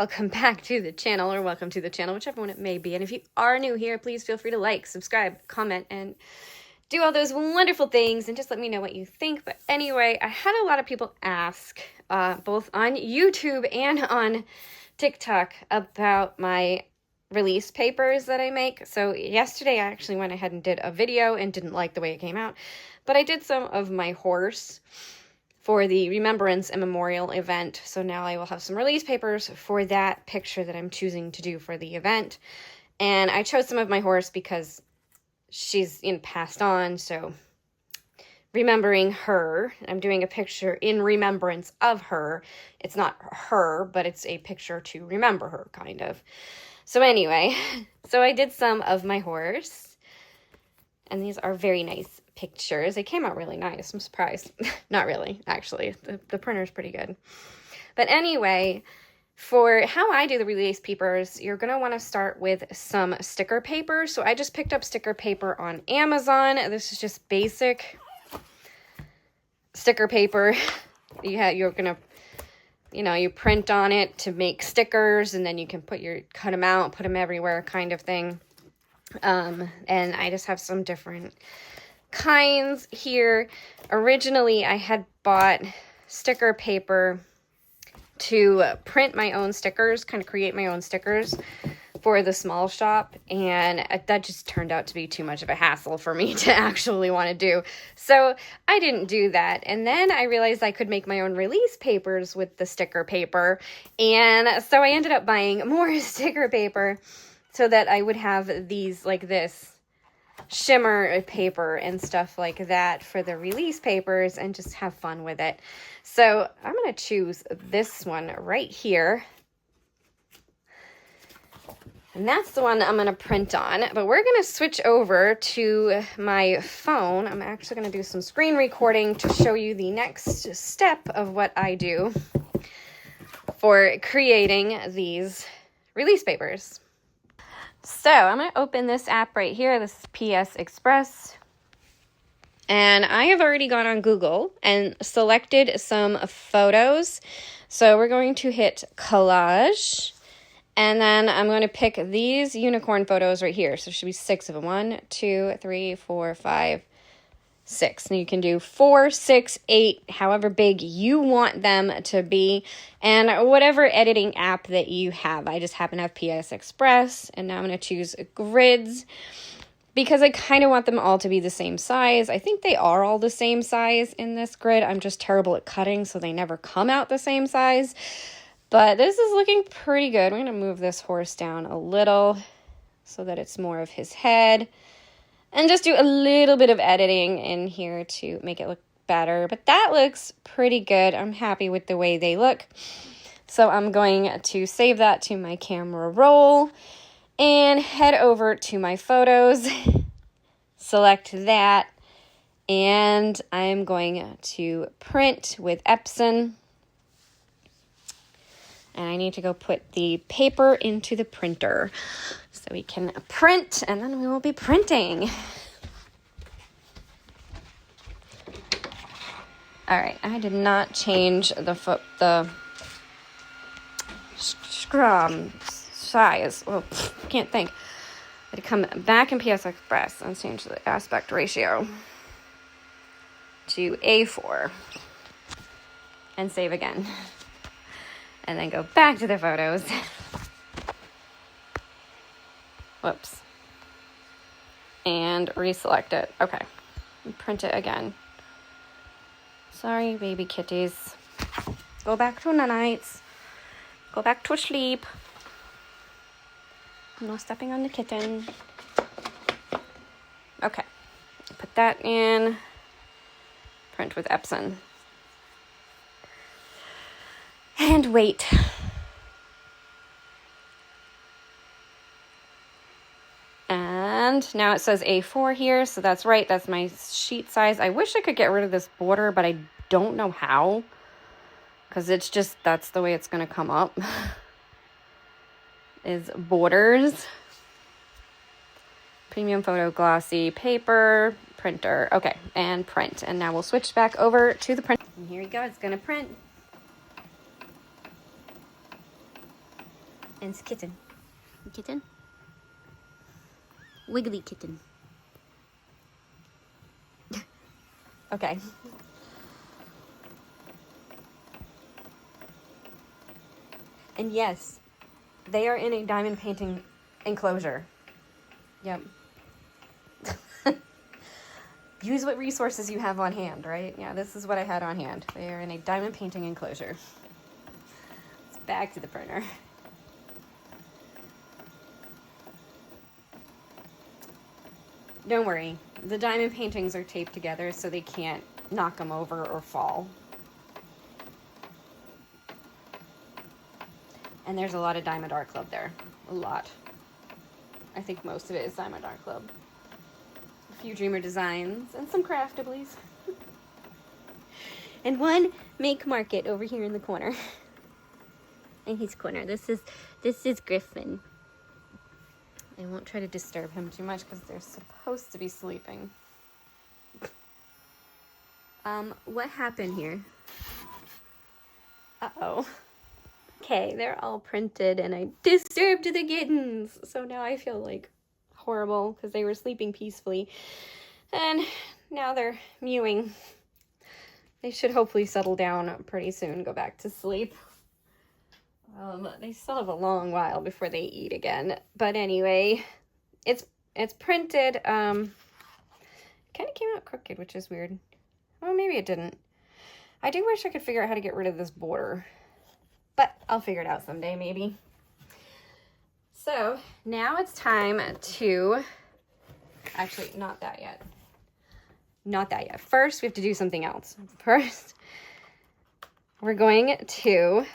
welcome back to the channel, or welcome to the channel, whichever one it may be. And if you are new here, please feel free to like, subscribe, comment, and do all those wonderful things, and just let me know what you think. But anyway, I had a lot of people ask, both on YouTube and on TikTok, about my release papers that I make. So yesterday I actually went ahead and did a video and didn't like the way it came out, but I did some of my horse for the Remembrance and Memorial event. So now I will have some release papers for that picture that I'm choosing to do for the event. And I chose some of my horse because she's passed on, so remembering her, I'm doing a picture in remembrance of her. It's not her, but it's a picture to remember her, kind of. So anyway, so I did some of my horse, and these are very nice pictures. They came out really nice. I'm surprised. Not really, actually. The printer's pretty good. But anyway, for how I do the release papers, you're going to want to start with some sticker paper. So I just picked up sticker paper on Amazon. This is just basic sticker paper. You're going to, you print on it to make stickers, and then you can cut them out, put them everywhere kind of thing. And I just have some different kinds here. Originally, I had bought sticker paper to print my own stickers, kind of create my own stickers for the small shop, and that just turned out to be too much of a hassle for me to actually want to do. So I didn't do that, and then I realized I could make my own release papers with the sticker paper, and so I ended up buying more sticker paper so that I would have these like this shimmer paper and stuff like that for the release papers and just have fun with it. So I'm going to choose this one right here. And that's the one I'm going to print on. But we're going to switch over to my phone. I'm actually going to do some screen recording to show you the next step of what I do for creating these release papers. So I'm going to open this app right here. This is PS Express. And I have already gone on Google and selected some photos. So we're going to hit collage. And then I'm going to pick these unicorn photos right here. So there should be 6 of them. 1, 2, 3, 4, 5, 6. And you can do 4, 6, 8, however big you want them to be. And whatever editing app that you have. I just happen to have PS Express. And now I'm going to choose grids, because I kind of want them all to be the same size. I think they are all the same size in this grid. I'm just terrible at cutting, so they never come out the same size. But this is looking pretty good. We're going to move this horse down a little so that it's more of his head. And just do a little bit of editing in here to make it look better. But that looks pretty good. I'm happy with the way they look. So I'm going to save that to my camera roll and head over to my photos, select that, and I'm going to print with Epson. And I need to go put the paper into the printer so we can print, and then we will be printing. All right, I did not change the size. Well, can't think. I had to come back in PS Express and change the aspect ratio to A4 and save again. And then go back to the photos. Whoops. And reselect it. Okay. And print it again. Sorry, baby kitties. Go back to nights. Go back to sleep. No stepping on the kitten. Okay. Put that in. Print with Epson. And wait. And now it says A4 here, so that's right. That's my sheet size. I wish I could get rid of this border, but I don't know how. Because it's just, that's the way it's going to come up. Is borders. Premium photo glossy paper, printer. Okay, and print. And now we'll switch back over to the print. And here we go. It's going to print. And it's kitten. Kitten? Wiggly kitten. Okay. And yes, they are in a diamond painting enclosure. Yep. Use what resources you have on hand, right? Yeah, this is what I had on hand. They are in a diamond painting enclosure. It's back to the printer. Don't worry, the diamond paintings are taped together so they can't knock them over or fall. And there's a lot of Diamond Art Club there. A lot. I think most of it is Diamond Art Club. A few Dreamer Designs and some Craftablies. And one Make Market over here in the corner. In his corner. This is Griffin. I won't try to disturb him too much because they're supposed to be sleeping. What happened here? Uh-oh. Okay, they're all printed and I disturbed the kittens. So now I feel like horrible because they were sleeping peacefully. And now they're mewing. They should hopefully settle down pretty soon, go back to sleep. They still have a long while before they eat again. But anyway, it's printed. Kind of came out crooked, which is weird. Well, maybe it didn't. I do wish I could figure out how to get rid of this border. But I'll figure it out someday, maybe. So now it's time to, actually not that yet. Not that yet. First, we have to do something else. First, we're going to,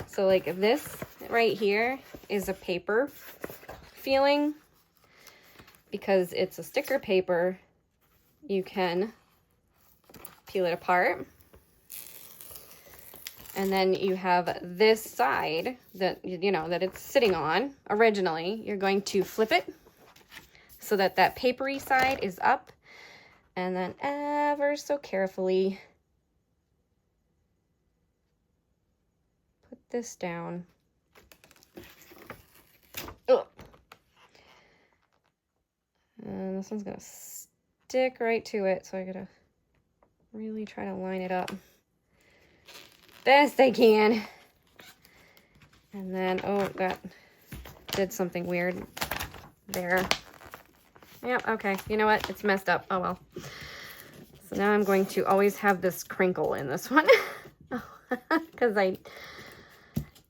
so like this right here is a paper feeling. Because it's a sticker paper, you can peel it apart. And then you have this side that, you know, that it's sitting on originally. You're going to flip it so that that papery side is up. And then ever so carefully put this down. Ugh. And this one's gonna stick right to it. So I gotta really try to line it up best I can. And then, oh, that did something weird there. Yep, okay. You know what? It's messed up. Oh, well. So now I'm going to always have this crinkle in this one. Because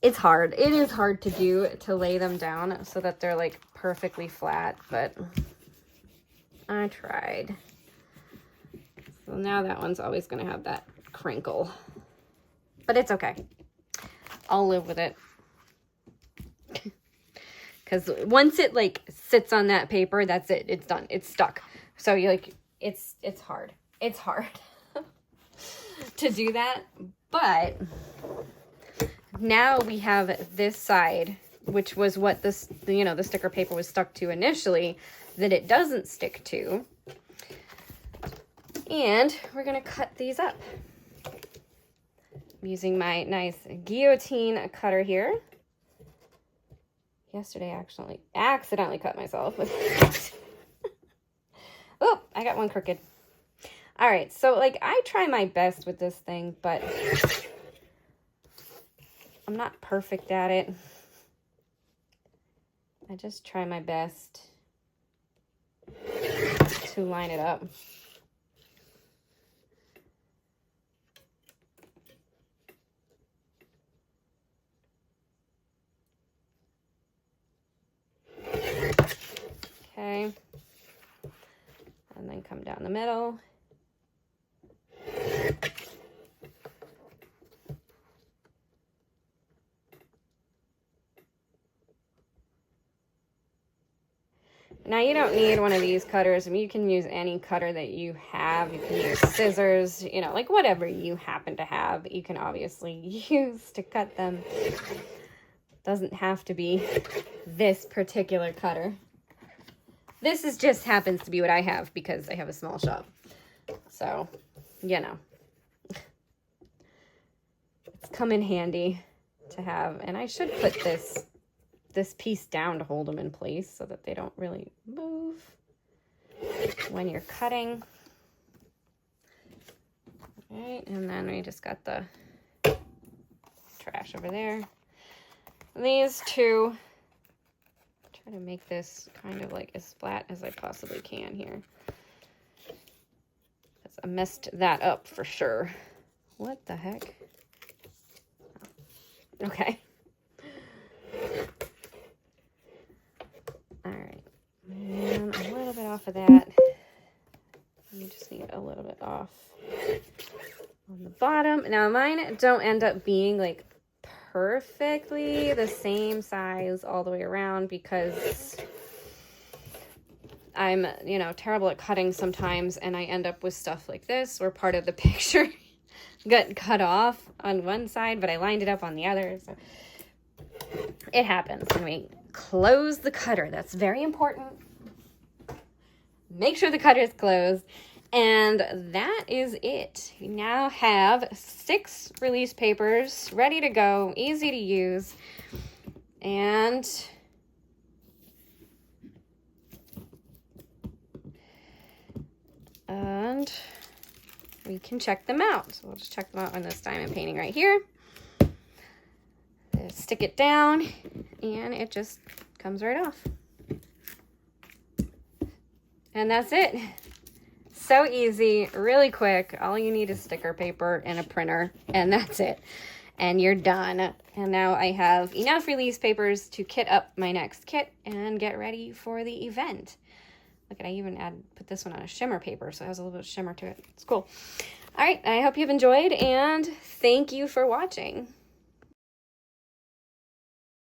it's hard. It is hard to do, to lay them down so that they're, like, perfectly flat. But I tried. So now that one's always going to have that crinkle. But it's okay. I'll live with it. Because once it like sits on that paper, that's it. It's done. It's stuck. So you like it's hard. It's hard to do that. But now we have this side, which was what this, you know, the sticker paper was stuck to initially, that it doesn't stick to. And we're gonna cut these up using my nice guillotine cutter here. Yesterday I accidentally cut myself with oh, I got one crooked. All right, so like I try my best with this thing, but I'm not perfect at it. I just try my best to line it up. Okay, and then come down the middle. Now you don't need one of these cutters. I mean, you can use any cutter that you have. You can use scissors, you know, like whatever you happen to have, you can obviously use to cut them. Doesn't have to be this particular cutter. This is just happens to be what I have because I have a small shop. So, you know. It's come in handy. to have. And I should put this piece down to hold them in place so that they don't really move when you're cutting. All right, and then we just got the trash over there. These two, try to make this kind of like as flat as I possibly can here. Because I messed that up for sure. What the heck? Oh. Okay. All right, and a little bit off of that. You just need a little bit off on the bottom. Now mine don't end up being like perfectly the same size all the way around because I'm, you know, terrible at cutting sometimes, and I end up with stuff like this where part of the picture got cut off on one side, but I lined it up on the other. So it happens when we close the cutter. That's very important. Make sure the cutter is closed. And that is it. We now have 6 release papers ready to go, easy to use. And we can check them out. So we'll just check them out on this diamond painting right here. Stick it down and it just comes right off. And that's it. So easy, really quick. All you need is sticker paper and a printer, and that's it. And you're done. And now I have enough release papers to kit up my next kit and get ready for the event. Look at, I even put this one on a shimmer paper, so it has a little bit of shimmer to it. It's cool. All right, I hope you've enjoyed, and thank you for watching.